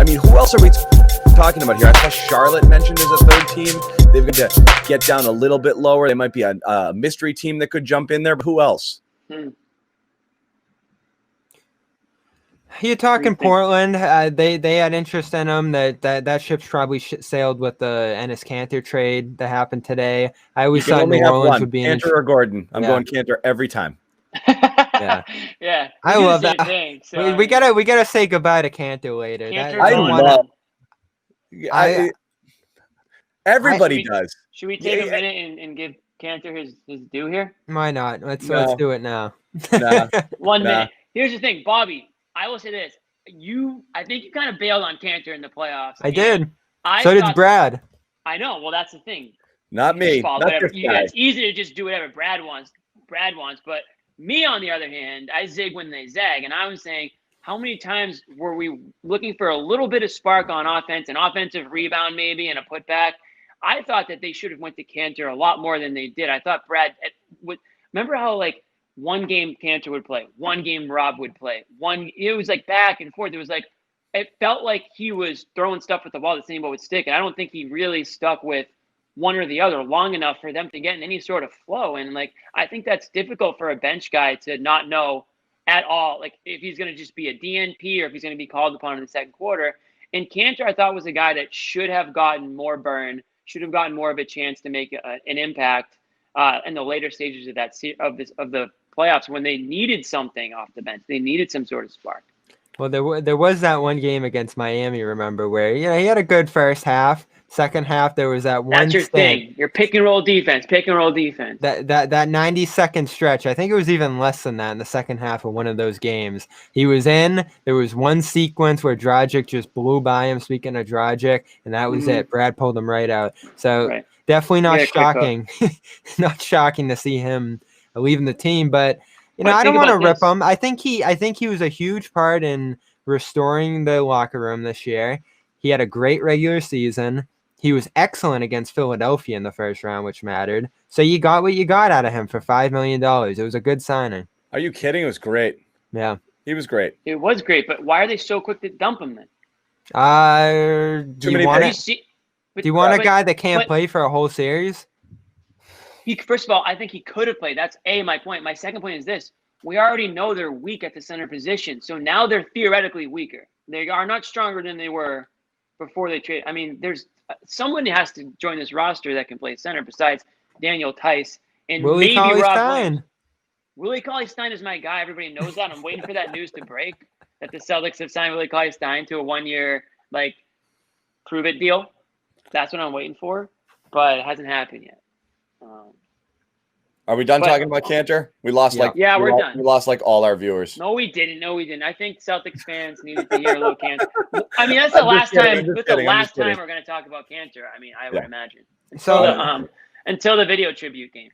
I mean, who else are we talking about here? I saw Charlotte mentioned as a third team. They've got to get down a little bit lower. They might be a mystery team that could jump in there. But who else? You're talking Portland. They had interest in him. That ship's probably sailed with the Enes Kanter trade that happened today. I always thought New Orleans would be Kanter or Gordon. I'm going Kanter every time. Yeah. I love that. Thing, so, we gotta say goodbye to Kanter later. Everybody does. Should we take a minute and give Kanter his due here? Why not? Let's do it now. 1 minute. Here's the thing, Bobby. I will say this. I think you kind of bailed on Kanter in the playoffs. I did. So did Brad. I know. Well, that's the thing. Not me. It's easy to just do whatever Brad wants. But me, on the other hand, I zig when they zag. And I was saying, how many times were we looking for a little bit of spark on offense, an offensive rebound maybe, and a putback? I thought that they should have went to Kanter a lot more than they did. I thought Brad would – remember how, like, one game Kanter would play, one game Rob would play. It was like back and forth. It was like it felt like he was throwing stuff at the wall, the same would stick. And I don't think he really stuck with one or the other long enough for them to get in any sort of flow. And like I think that's difficult for a bench guy to not know at all, like if he's going to just be a DNP or if he's going to be called upon in the second quarter. And Kanter, I thought, was a guy that should have gotten more burn, should have gotten more of a chance to make an impact in the later stages of the playoffs when they needed something off the bench. They needed some sort of spark. Well, there was that one game against Miami, remember, where he had a good first half. Second half, there was that one. That's your thing. Your pick and roll defense. That 90-second stretch. I think it was even less than that in the second half of one of those games. He was in. There was one sequence where Dragic just blew by him. Speaking of Dragic, and that was it. Brad pulled him right out. So definitely not shocking. Not shocking to see him leaving the team, but I don't want to rip him. I think he was a huge part in restoring the locker room this year. He had a great regular season. He was excellent against Philadelphia in the first round, which mattered. So you got what you got out of him for $5 million. It was a good signing. Are you kidding? It was great. Yeah, he was great. It was great, but why are they so quick to dump him then? Do you want a guy that can't play for a whole series? First of all, I think he could have played. That's my point. My second point is this. We already know they're weak at the center position. So now they're theoretically weaker. They are not stronger than they were before they trade. I mean, there's someone has to join this roster that can play center besides Daniel Tice and maybe Rob Williams. Willie Cauley-Stein is my guy. Everybody knows that. I'm waiting for that news to break that the Celtics have signed Willie Cauley-Stein to a 1-year, prove it deal. That's what I'm waiting for, but it hasn't happened yet. Are we done talking about Kanter? We lost we're done. We lost all our viewers. No, we didn't. I think Celtics fans needed to hear a little Kanter. I mean, that's the last time. That's the last time we're going to talk about Kanter. I mean, I would imagine until the video tribute game.